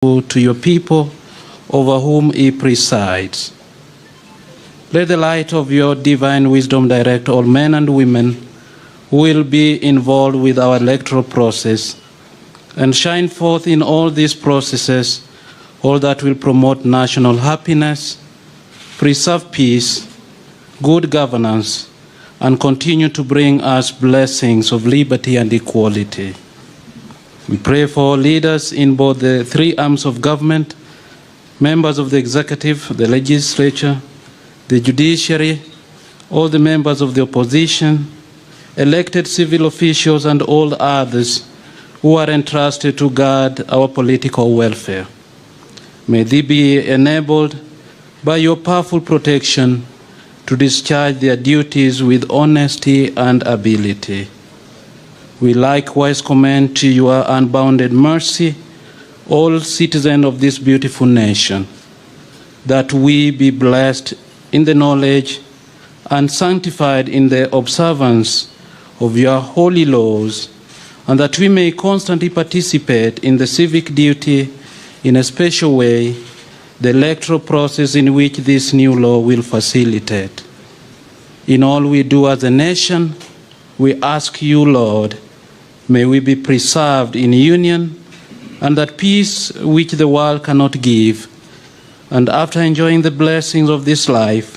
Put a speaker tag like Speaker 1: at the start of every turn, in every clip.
Speaker 1: to your people over whom he presides. Let the light of your divine wisdom direct all men and women who will be involved with our electoral process, and shine forth in all these processes all that will promote national happiness, preserve peace, good governance, and continue to bring us blessings of liberty and equality. We pray for leaders in both the three arms of government, members of the executive, the legislature, the judiciary, all the members of the opposition, elected civil officials, and all others who are entrusted to guard our political welfare. May they be enabled by your powerful protection to discharge their duties with honesty and ability. We likewise commend to your unbounded mercy all citizens of this beautiful nation, that we be blessed in the knowledge and sanctified in the observance of your holy laws, and that we may constantly participate in the civic duty in a special way, the electoral process in which this new law will facilitate. In all we do as a nation, we ask you, Lord, may we be preserved in union, and that peace which the world cannot give, and after enjoying the blessings of this life,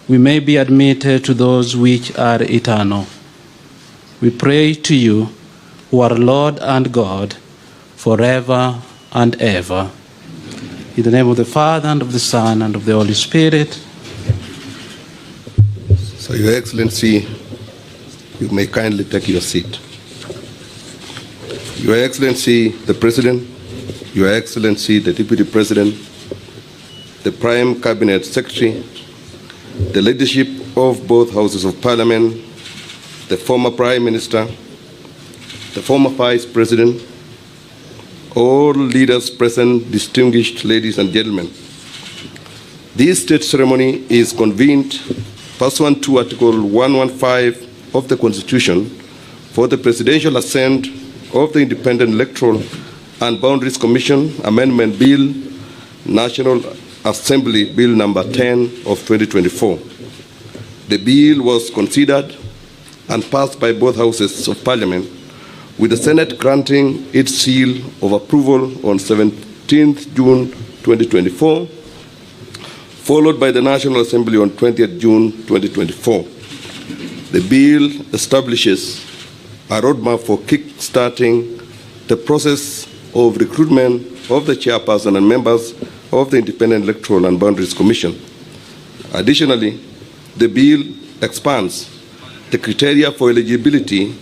Speaker 1: we may be admitted to those which are eternal. We pray to you, who are Lord and God, forever and ever. In the name of the Father, and of the Son, and of the Holy Spirit.
Speaker 2: So, Your Excellency, you may kindly take your seat. Your Excellency, the President, Your Excellency, the Deputy President, the Prime Cabinet Secretary, the leadership of both Houses of Parliament, the former Prime Minister, the former Vice President, all leaders present, distinguished ladies and gentlemen. This state ceremony is convened pursuant to Article 115 of the Constitution for the Presidential Assent of the Independent Electoral and Boundaries Commission Amendment Bill, National Assembly Bill number 10 of 2024. The bill was considered and passed by both Houses of Parliament, with the Senate granting its seal of approval on 17th June 2024, followed by the National Assembly on 20th June 2024. The bill establishes a roadmap for kick-starting the process of recruitment of the chairperson and members of the Independent Electoral and Boundaries Commission. Additionally, the bill expands the criteria for eligibility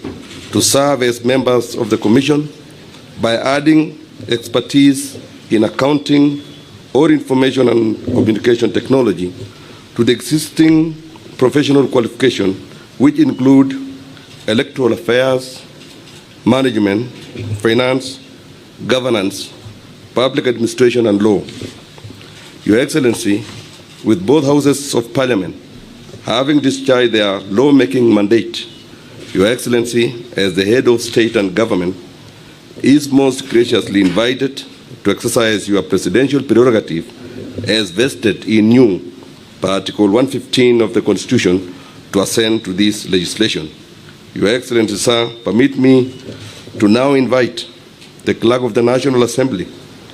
Speaker 2: to serve as members of the Commission by adding expertise in accounting or information and communication technology to the existing professional qualification, which include electoral affairs, management, finance, governance, public administration, and law. Your Excellency, with both Houses of Parliament having discharged their lawmaking mandate, Your Excellency, as the head of state and government, is most graciously invited to exercise your presidential prerogative as vested in you by Article 115 of the Constitution to assent to this legislation. Your Excellency, sir, permit me to now invite the Clerk of the National Assembly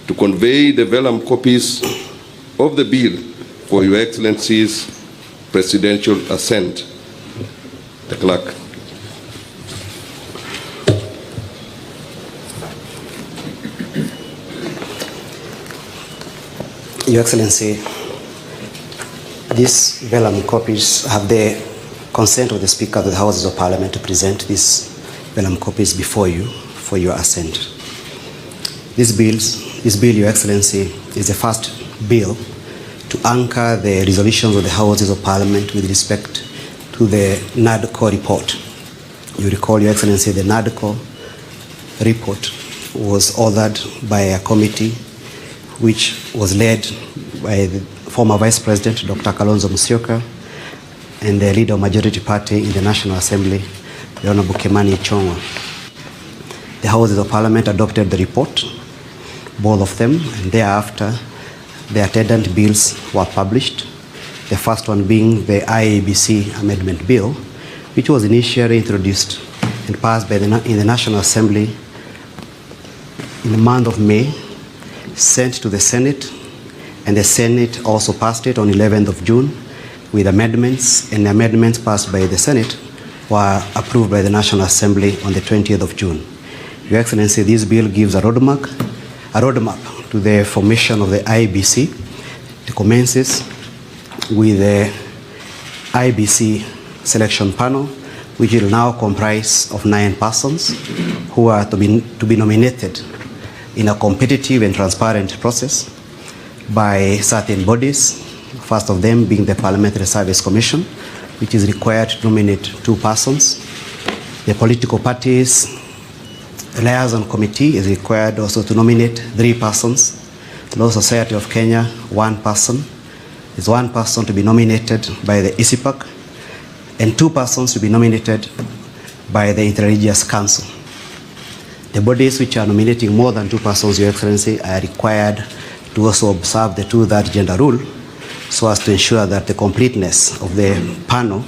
Speaker 2: to convey the vellum copies of the bill for Your Excellency's presidential assent. The Clerk.
Speaker 3: Your Excellency, these vellum copies have the consent of the Speaker of the Houses of Parliament to present these vellum copies before you for your assent. This bill, Your Excellency, is the first bill to anchor the resolutions of the Houses of Parliament with respect to the NADCO report. You recall, Your Excellency, the NADCO report was authored by a committee which was led by the former Vice President, Dr. Kalonzo Musyoka, and the leader of Majority Party in the National Assembly, the Honorable Kimani Ichung'wah. The Houses of Parliament adopted the report both of them, and thereafter the attendant bills were published. The first one being the IEBC Amendment Bill, which was initially introduced and passed in the National Assembly in the month of May, sent to the Senate, and the Senate also passed it on 11th of June with amendments, and the amendments passed by the Senate were approved by the National Assembly on the 20th of June. Your Excellency, this bill gives a roadmap to the formation of the IEBC. It commences with the IEBC selection panel, which will now comprise of 9 persons who are to be nominated in a competitive and transparent process by certain bodies, first of them being the Parliamentary Service Commission, which is required to nominate 2 persons. The political parties liaison committee is required also to nominate 3 persons. Law Society of Kenya, 1 person. Is 1 person to be nominated by the ICPAC, and 2 persons to be nominated by the Interreligious Council. The bodies which are nominating more than 2 persons, Your Excellency, are required to also observe the 2/3 gender rule, so as to ensure that the completeness of the panel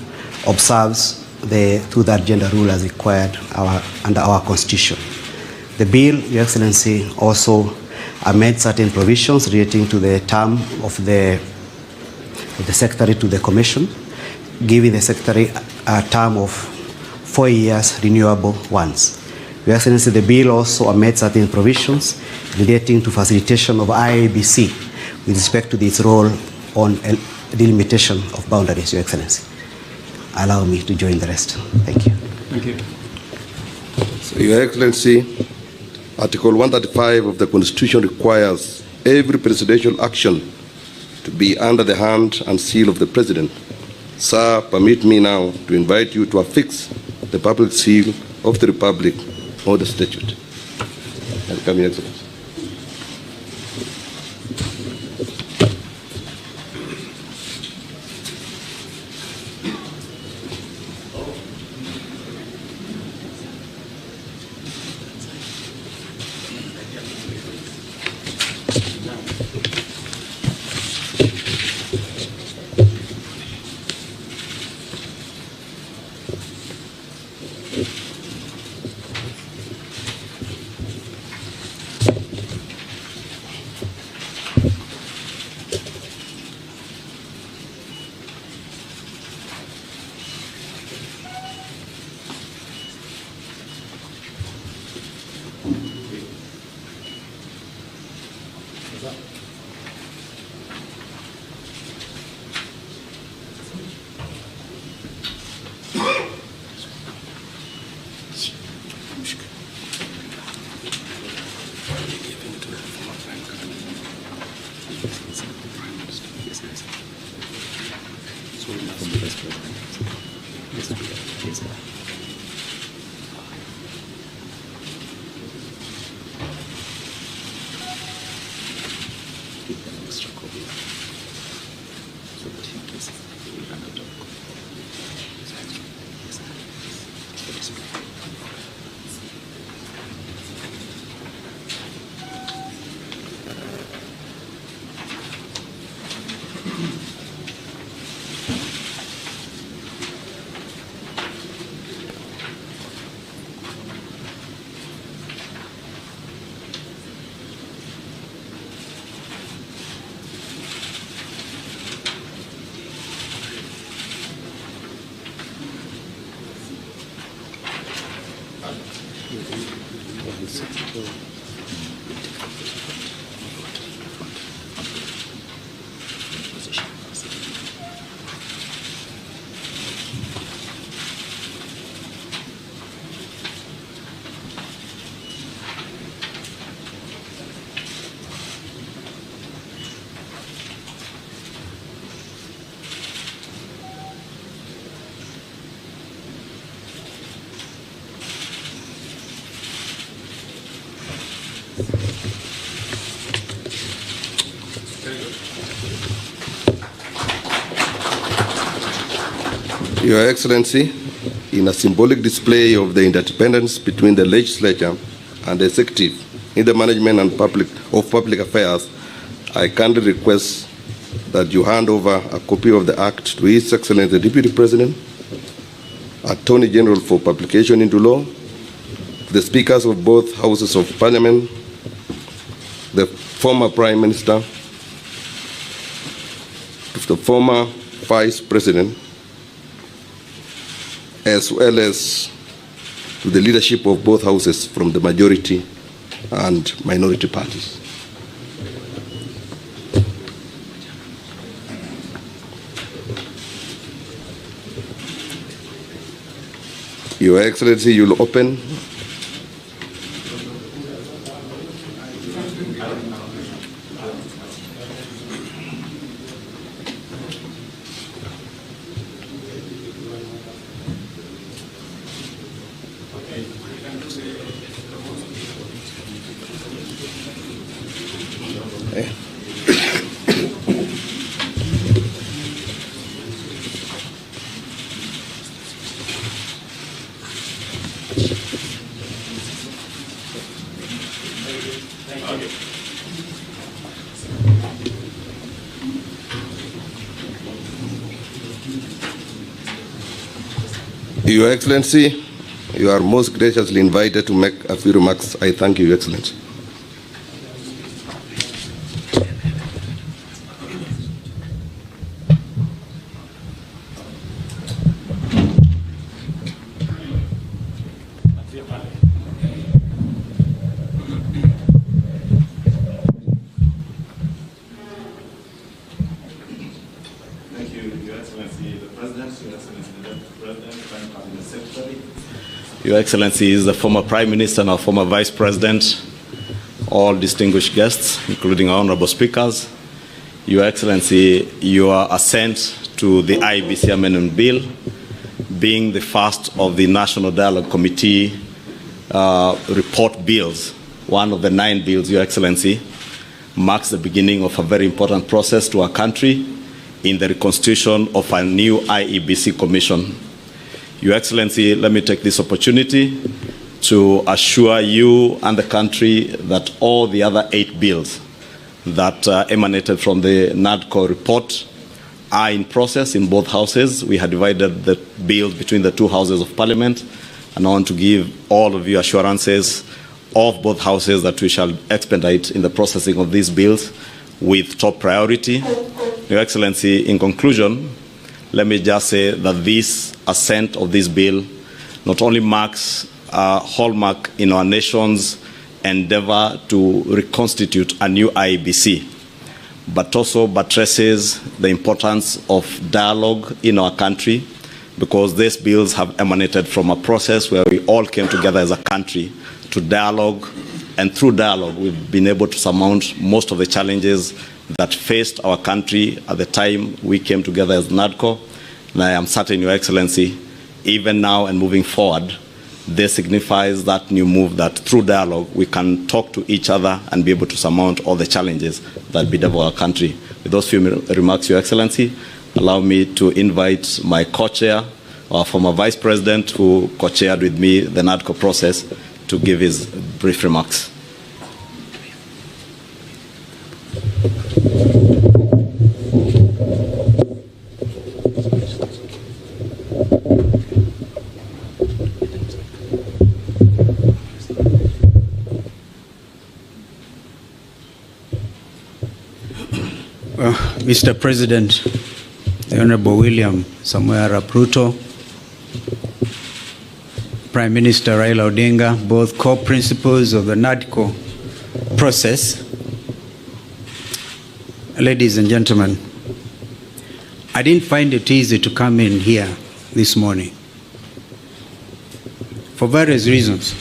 Speaker 3: observes the 2/3 gender rule as required under our Constitution. The bill, Your Excellency, also amends certain provisions relating to the term of the Secretary to the Commission, giving the Secretary a term of 4 years renewable once. Your Excellency, the bill also amends certain provisions relating to facilitation of IEBC with respect to its role on delimitation of boundaries, Your Excellency. Allow me to join the rest. Thank you.
Speaker 1: Thank you.
Speaker 2: So, Your Excellency, Article 135 of the Constitution requires every presidential action to be under the hand and seal of the President. Sir, permit me now to invite you to affix the public seal of the Republic or the statute. Welcome, Your Excellency. Your Excellency, in a symbolic display of the interdependence between the legislature and the executive in the management and public affairs, I kindly request that you hand over a copy of the Act to His Excellency the Deputy President, Attorney General for publication into law, the Speakers of both Houses of Parliament, the former Prime Minister, the former Vice President, as well as to the leadership of both houses from the majority and minority parties. Your Excellency, you will open. Your Excellency, you are most graciously invited to make a few remarks. I thank you, Your Excellency.
Speaker 4: Your Excellency is the former Prime Minister and our former Vice President, all distinguished guests, including our honorable speakers. Your Excellency, your assent to the IEBC Amendment Bill, being the first of the National Dialogue Committee report bills, one of the 9 bills, Your Excellency, marks the beginning of a very important process to our country in the reconstitution of a new IEBC Commission. Your Excellency, let me take this opportunity to assure you and the country that all the other 8 bills that emanated from the NADCO report are in process in both houses. We had divided the bills between the 2 houses of Parliament, and I want to give all of you assurances of both houses that we shall expedite in the processing of these bills with top priority. Your Excellency, in conclusion, let me just say that this assent of this bill not only marks a hallmark in our nation's endeavor to reconstitute a new IEBC, but also buttresses the importance of dialogue in our country, because these bills have emanated from a process where we all came together as a country to dialogue, and through dialogue we've been able to surmount most of the challenges that faced our country at the time we came together as NADCO. And I am certain, Your Excellency, even now and moving forward, this signifies that new move that through dialogue we can talk to each other and be able to surmount all the challenges that bedevil our country. With those few remarks, Your Excellency, allow me to invite my co-chair, our former Vice President, who co-chaired with me the NADCO process, to give his brief remarks.
Speaker 5: Mr. President, the Honorable William Samuel Ruto, Prime Minister Raila Odinga, both co-principals of the NADCO process, ladies and gentlemen, I didn't find it easy to come in here this morning for various reasons,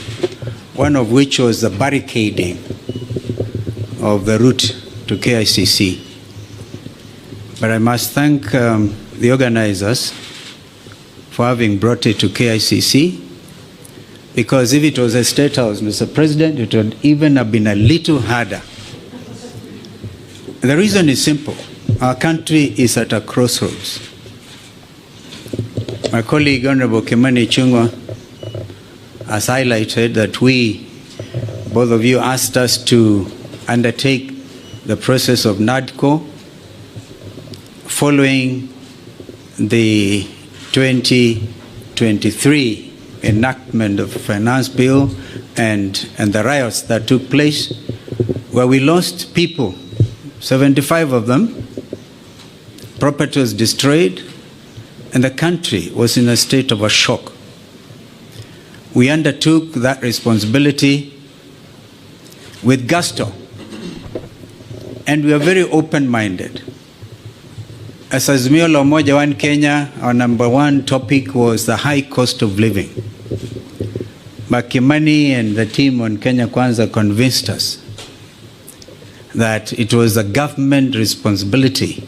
Speaker 5: one of which was the barricading of the route to KICC. But I must thank the organizers for having brought it to KICC, because if it was a State House, Mr. President, it would even have been a little harder. The reason is simple. Our country is at a crossroads. My colleague, Honorable Kimani Ichung'wah, has highlighted that we both of you asked us to undertake the process of NADCO following the 2023 enactment of the Finance Bill and the riots that took place, where we lost people, 75 of them, property was destroyed, and the country was in a state of a shock. We undertook that responsibility with gusto, and we are very open-minded. As Azimio la Umoja One Kenya, our number one topic was the high cost of living. Makimani and the team on Kenya Kwanza convinced us that it was a government responsibility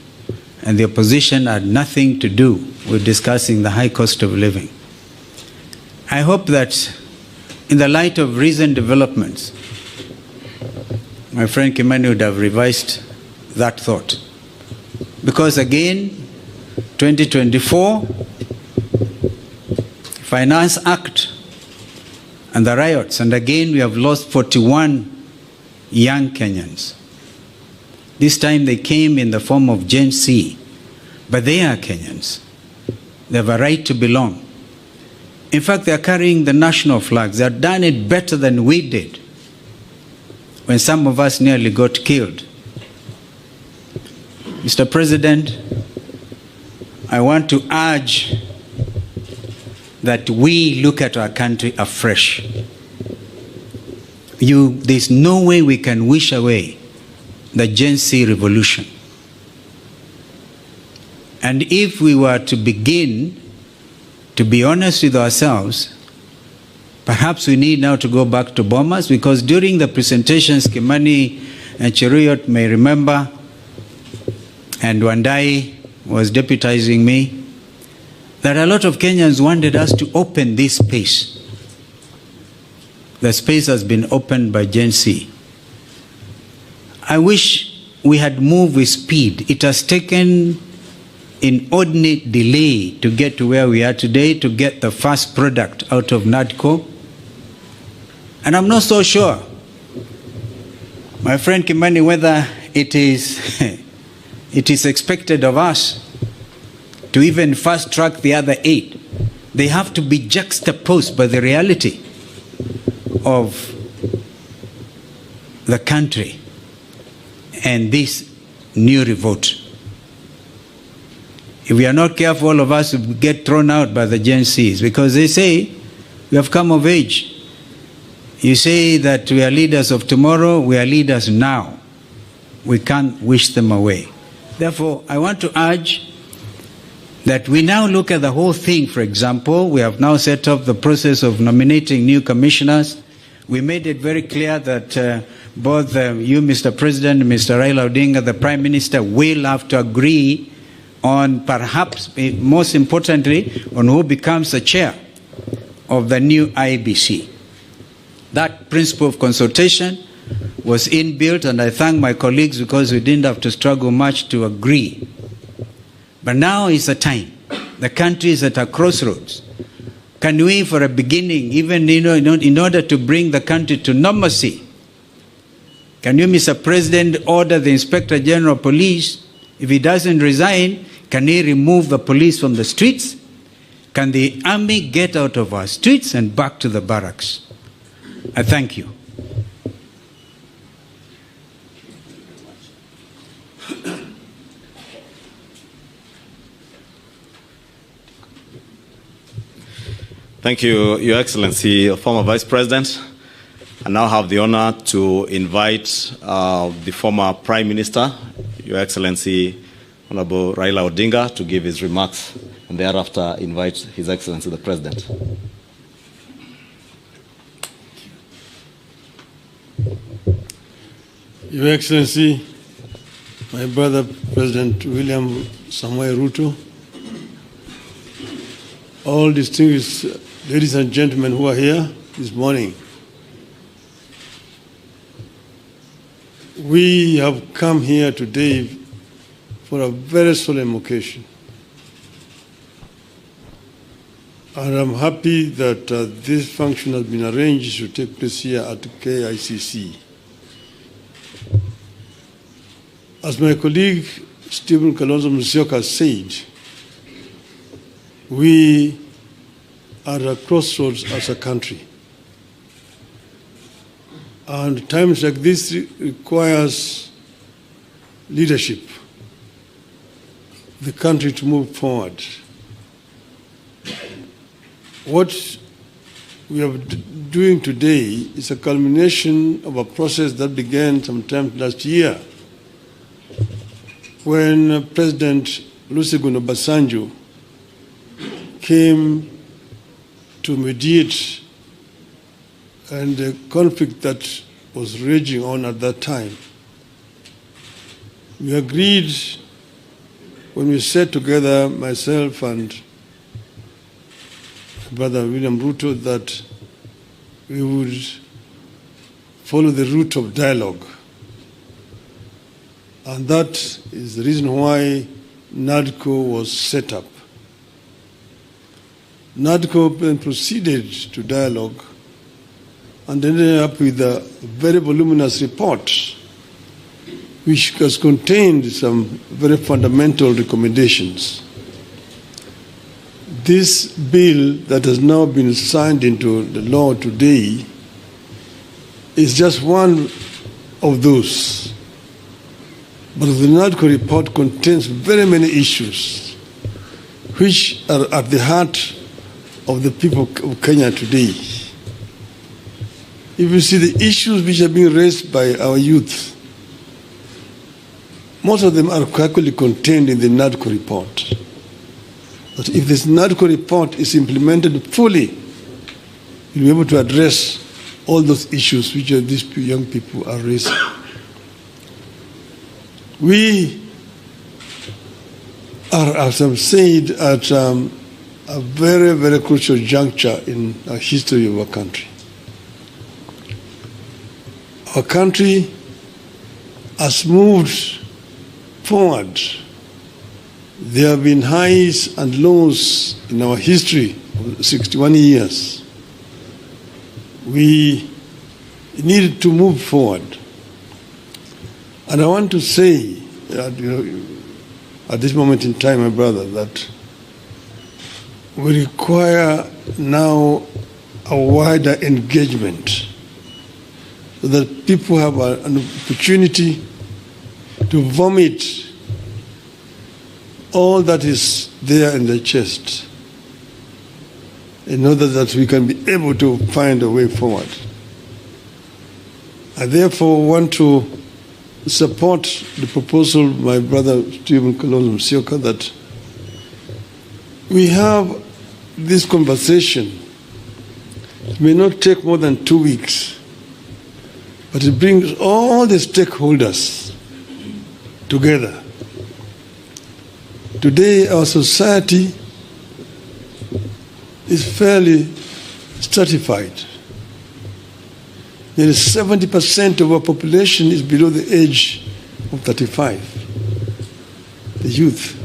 Speaker 5: and the opposition had nothing to do with discussing the high cost of living. I hope that in the light of recent developments, my friend Kimani would have revised that thought. Because again, 2024, Finance Act and the riots, and again we have lost 41 young Kenyans. This time they came in the form of Gen Z, but they are Kenyans. They have a right to belong. In fact, they are carrying the national flags. They have done it better than we did when some of us nearly got killed. Mr. President, I want to urge that we look at our country afresh. There's no way we can wish away the Gen Z revolution. And if we were to begin to be honest with ourselves, perhaps we need now to go back to Bomas, because during the presentations, Kimani and Cheruiyot may remember, and Wandai was deputizing me, that a lot of Kenyans wanted us to open this space. The space has been opened by Gen Z. I wish we had moved with speed. It has taken inordinate delay to get to where we are today, to get the first product out of NADCO. And I'm not so sure, my friend Kimani, whether it is expected of us to even fast track the other 8. They have to be juxtaposed by the reality of the country and this new revolt. If we are not careful, all of us will get thrown out by the Gen Zs, because they say we have come of age. You say that we are leaders of tomorrow, we are leaders now. We can't wish them away. Therefore, I want to urge that we now look at the whole thing. For example, we have now set up the process of nominating new commissioners. We made it very clear that both you, Mr. President, and Mr. Raila Odinga, the Prime Minister, will have to agree on, perhaps most importantly, on who becomes the chair of the new IEBC. That principle of consultation was inbuilt, and I thank my colleagues because we didn't have to struggle much to agree. But now is the time. The country is at a crossroads. Can we, for a beginning, even in order to bring the country to normalcy, can you, Mr. President, order the Inspector General of Police, if he doesn't resign, can he remove the police from the streets? Can the army get out of our streets and back to the barracks? I thank you.
Speaker 4: Thank you, Your Excellency, former Vice President. I now have the honor to invite the former Prime Minister, Your Excellency, Honorable Raila Odinga, to give his remarks, and thereafter invite His Excellency the President.
Speaker 6: Your Excellency, my brother President William Samoei Ruto, all distinguished ladies and gentlemen who are here this morning, we have come here today for a very solemn occasion. And I'm happy that this function has been arranged to take place here at KICC. As my colleague Stephen Kalonzo Musyoka said, we are at a crossroads as a country. And times like this requires leadership, the country to move forward. What we are doing today is a culmination of a process that began sometime last year when President Olusegun Obasanjo came to mediate and the conflict that was raging on at that time. We agreed when we sat together, myself and Brother William Ruto, that we would follow the route of dialogue. And that is the reason why NADCO was set up. NADCO then proceeded to dialogue and ended up with a very voluminous report which has contained some very fundamental recommendations. This bill that has now been signed into the law today is just one of those. But the NADCO report contains very many issues which are at the heart of the people of Kenya today. If you see the issues which are being raised by our youth, most of them are actually contained in the NADCO report. But if this NADCO report is implemented fully, you'll be able to address all those issues which these young people are raising. We are, as I've said, at a very, very crucial juncture in the history of our country. Our country has moved forward. There have been highs and lows in our history of 61 years. We needed to move forward. And I want to say, at this moment in time, my brother, that we require now a wider engagement so that people have an opportunity to vomit all that is there in their chest in order that we can be able to find a way forward. I therefore want to support the proposal of my brother Stephen Kalonzo Musyoka that we have this conversation. It may not take more than 2 weeks, but it brings all the stakeholders together. Today, our society is fairly stratified. Nearly 70% of our population is below the age of 35, the youth.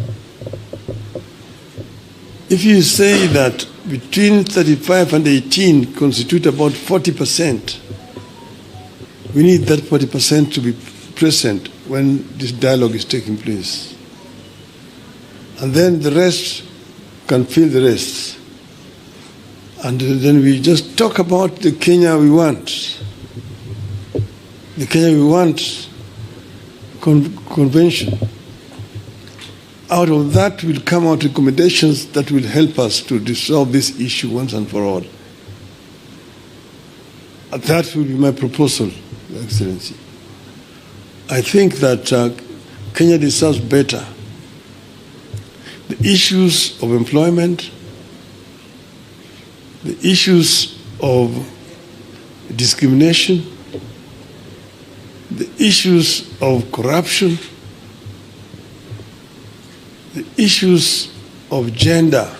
Speaker 6: If you say that between 35 and 18 constitute about 40%, we need that 40% to be present when this dialogue is taking place. And then the rest can fill the rest. And then we just talk about the Kenya we want. The Kenya we want convention. Out of that will come out recommendations that will help us to resolve this issue once and for all. And that will be my proposal, Your Excellency. I think that Kenya deserves better. The issues of employment, the issues of discrimination, the issues of corruption, the issues of gender,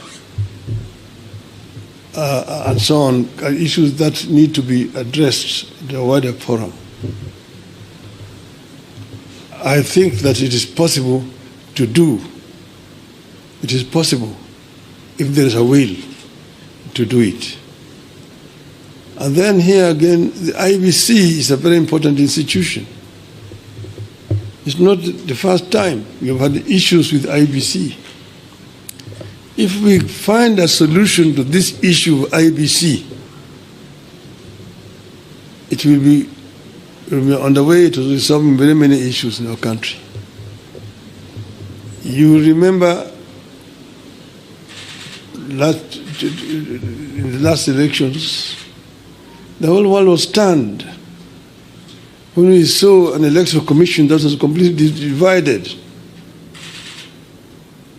Speaker 6: and so on, are issues that need to be addressed in a wider forum. I think that it is possible to do. It is possible if there is a will. to do it. And then here again, the IEBC is a very important institution. It's not the first time we have had issues with IEBC. If we find a solution to this issue of IEBC, it will be on the way to resolving very many issues in our country. You remember in the last elections, the whole world was stunned when we saw an electoral commission that was completely divided.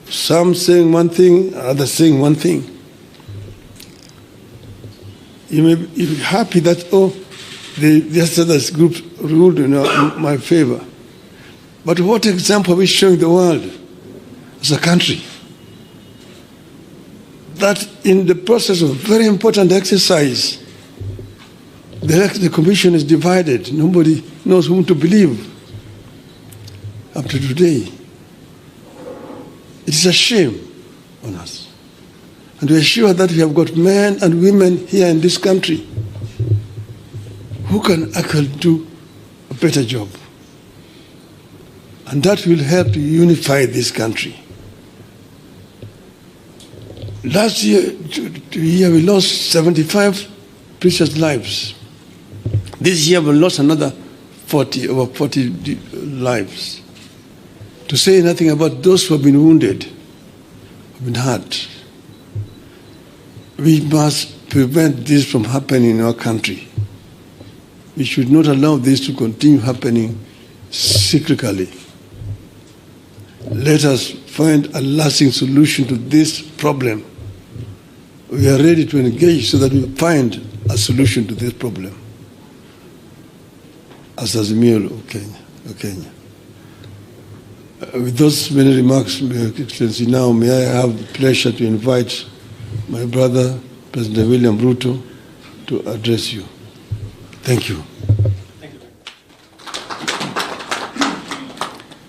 Speaker 6: Some saying one thing, others saying one thing. You may be happy that, the other group ruled in my favor. But what example are we showing the world as a country? That in the process of a very important exercise, the commission is divided. Nobody knows whom to believe up to today. It is a shame on us. And we are sure that we have got men and women here in this country who can actually do a better job. And that will help to unify this country. Last year we lost 75 precious lives. This year we lost another over 40 lives. To say nothing about those who have been wounded, have been hurt. We must prevent this from happening in our country. We should not allow this to continue happening cyclically. Let us find a lasting solution to this problem. We are ready to engage so that we find a solution to this problem. As Azimio of Kenya. With those many remarks, Your Excellency, now may I have the pleasure to invite my brother, President William Ruto, to address you. Thank you.
Speaker 7: Thank you.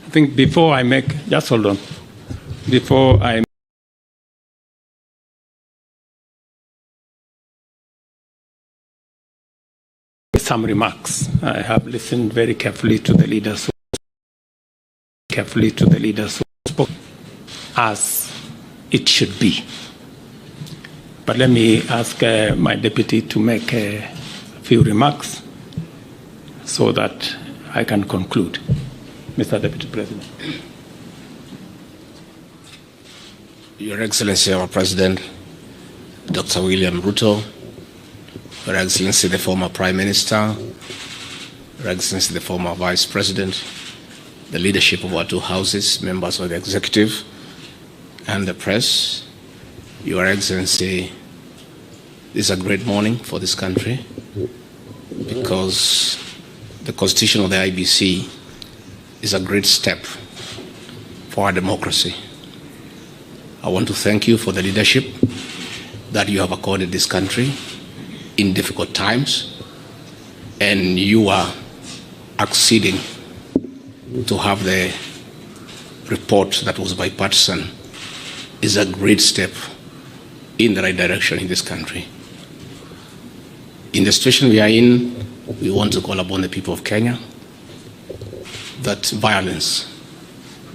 Speaker 7: I think before I make, just hold on. Before I some remarks, I have listened very carefully to the leaders who spoke as it should be. But let me ask my deputy to make a few remarks so that I can conclude. Mr. Deputy President.
Speaker 8: Your Excellency, our President, Dr. William Ruto, Your Excellency, the former Prime Minister, Your Excellency, the former Vice President, the leadership of our two houses, members of the executive, and the press. Your Excellency, this is a great morning for this country because the constitution of the IEBC is a great step for our democracy. I want to thank you for the leadership that you have accorded this country in difficult times, and you are acceding to have the report that was bipartisan is a great step in the right direction in this country. In the situation we are in, we want to call upon the people of Kenya that violence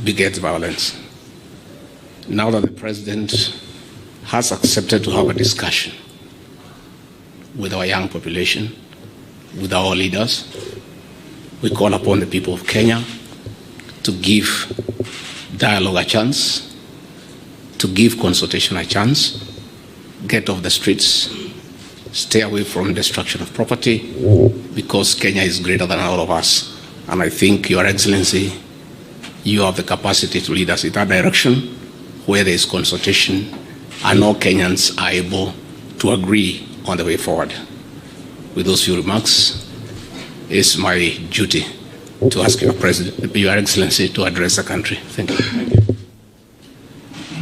Speaker 8: begets violence. Now that the President has accepted to have a discussion with our young population, with our leaders, we call upon the people of Kenya to give dialogue a chance, to give consultation a chance, get off the streets, stay away from destruction of property, because Kenya is greater than all of us. And I think, Your Excellency, you have the capacity to lead us in that direction where there is consultation and all Kenyans are able to agree on the way forward. With those few remarks, it's my duty to ask Your Excellency to address the country. Thank you.
Speaker 7: Thank you.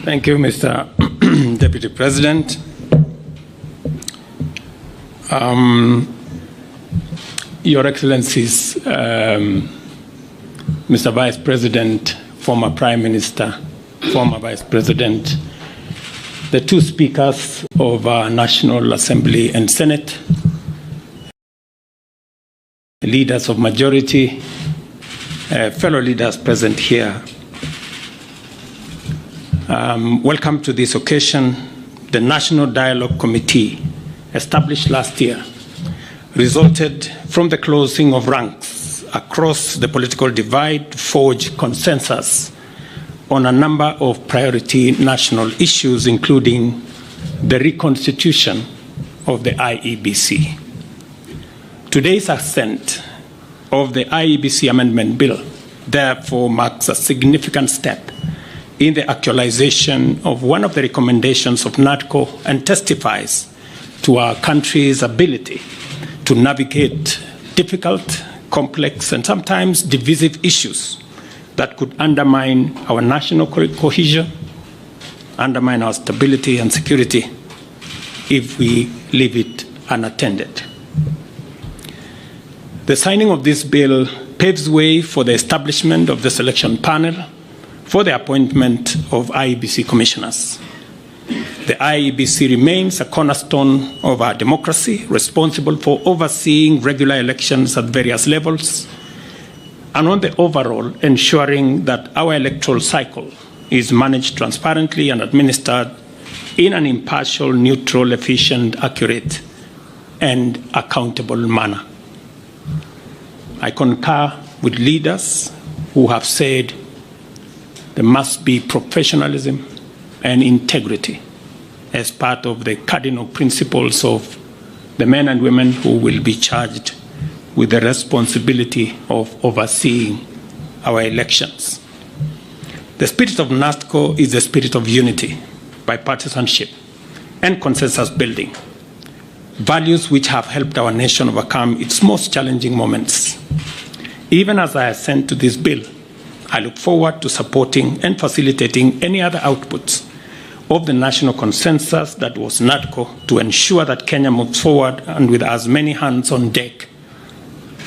Speaker 7: Thank you, Mr. Deputy President. Your Excellencies, Mr. Vice President, former Prime Minister, former Vice President, the two speakers of our National Assembly and Senate, leaders of majority, fellow leaders present here. Welcome to this occasion. The National Dialogue Committee, established last year, resulted from the closing of ranks across the political divide to forge consensus on a number of priority national issues, including the reconstitution of the IEBC. Today's assent of the IEBC Amendment Bill therefore marks a significant step in the actualization of one of the recommendations of NADCO and testifies to our country's ability to navigate difficult, complex, and sometimes divisive issues that could undermine our national cohesion, undermine our stability and security if we leave it unattended. The signing of this bill paves way for the establishment of the selection panel for the appointment of IEBC commissioners. The IEBC remains a cornerstone of our democracy, responsible for overseeing regular elections at various levels, and on the overall, ensuring that our electoral cycle is managed transparently and administered in an impartial, neutral, efficient, accurate, and accountable manner. I concur with leaders who have said there must be professionalism and integrity as part of the cardinal principles of the men and women who will be charged with the responsibility of overseeing our elections. The spirit of NADCO is the spirit of unity, bipartisanship, and consensus building, values which have helped our nation overcome its most challenging moments. Even as I assent to this bill, I look forward to supporting and facilitating any other outputs of the national consensus that was NADCO to ensure that Kenya moves forward and with as many hands on deck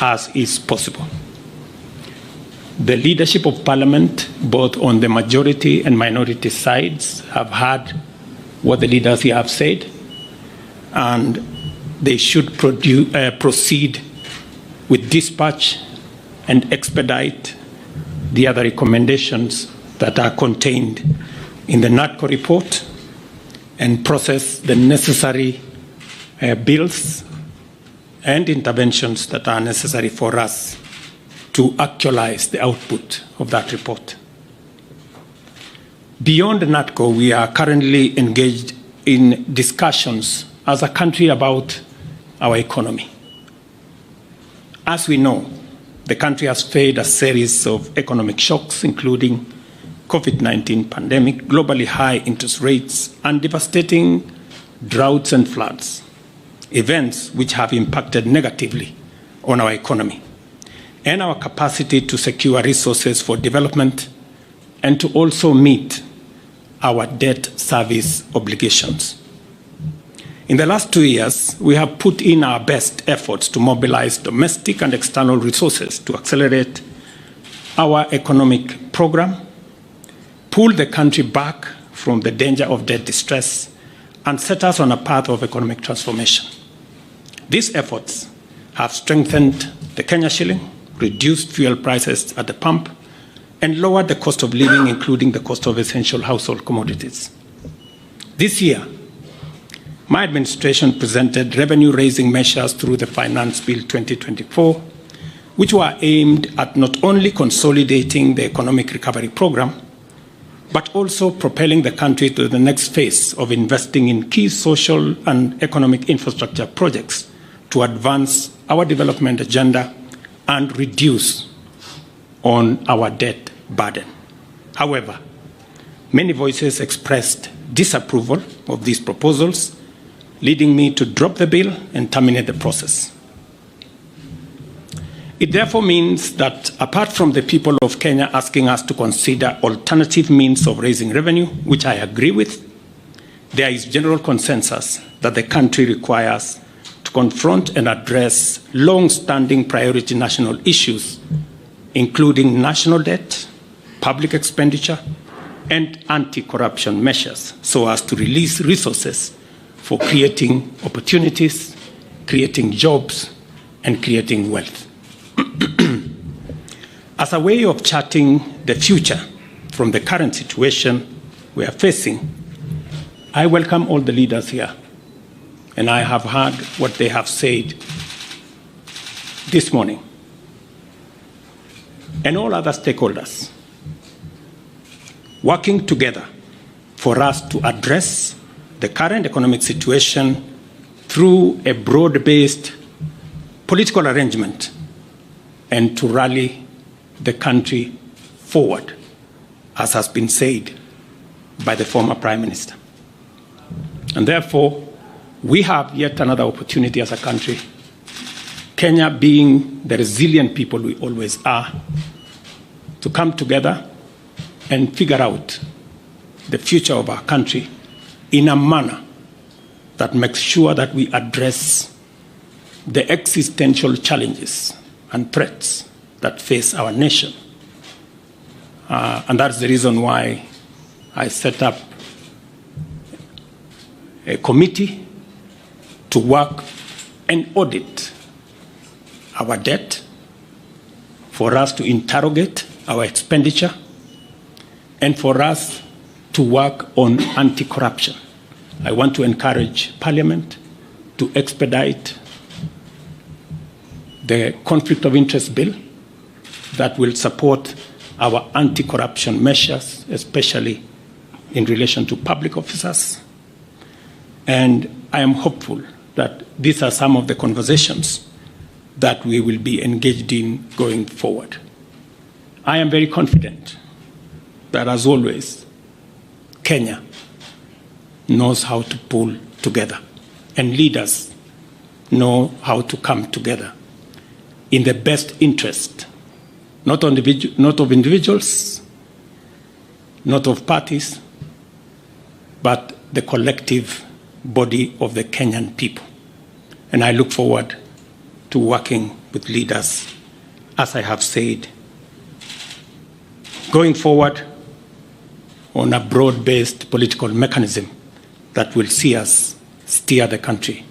Speaker 7: as is possible. The leadership of Parliament, both on the majority and minority sides, have heard what the leaders here have said, and they should proceed with dispatch and expedite the other recommendations that are contained in the NADCO report and process the necessary bills and interventions that are necessary for us to actualize the output of that report. Beyond NADCO, we are currently engaged in discussions as a country about our economy. As we know, the country has faced a series of economic shocks, including COVID-19 pandemic, globally high interest rates, and devastating droughts and floods, events which have impacted negatively on our economy and our capacity to secure resources for development and to also meet our debt service obligations. In the last 2 years, we have put in our best efforts to mobilize domestic and external resources to accelerate our economic program, pull the country back from the danger of debt distress, and set us on a path of economic transformation. These efforts have strengthened the Kenya shilling, reduced fuel prices at the pump, and lowered the cost of living, including the cost of essential household commodities. This year, my administration presented revenue-raising measures through the Finance Bill 2024, which were aimed at not only consolidating the economic recovery program, but also propelling the country to the next phase of investing in key social and economic infrastructure projects to advance our development agenda and reduce on our debt burden. However, many voices expressed disapproval of these proposals, leading me to drop the bill and terminate the process. It therefore means that apart from the people of Kenya asking us to consider alternative means of raising revenue, which I agree with, there is general consensus that the country requires to confront and address long-standing priority national issues, including national debt, public expenditure, and anti-corruption measures so as to release resources for creating opportunities, creating jobs, and creating wealth. As a way of charting the future from the current situation we are facing, I welcome all the leaders here, and I have heard what they have said this morning, and all other stakeholders working together for us to address the current economic situation through a broad-based political arrangement and to rally the country forward, as has been said by the former Prime Minister. And therefore, we have yet another opportunity as a country, Kenya being the resilient people we always are, to come together and figure out the future of our country in a manner that makes sure that we address the existential challenges and threats that face our nation. And that's the reason why I set up a committee to work and audit our debt, for us to interrogate our expenditure, and for us to work on anti-corruption. I want to encourage Parliament to expedite the conflict of interest bill that will support our anti-corruption measures, especially in relation to public officers. And I am hopeful that these are some of the conversations that we will be engaged in going forward. I am very confident that, as always, Kenya knows how to pull together, and leaders know how to come together in the best interest, not of individuals, not of parties, but the collective body of the Kenyan people. And I look forward to working with leaders, as I have said, going forward on a broad-based political mechanism that will see us steer the country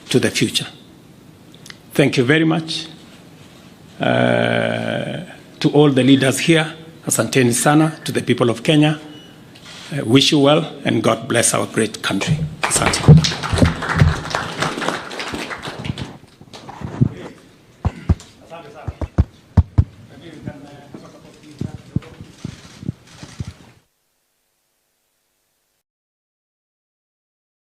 Speaker 7: to the future. Thank you very much to all the leaders here. Asanteni sana to the people of Kenya. Wish you well, and God bless our great country. Asante.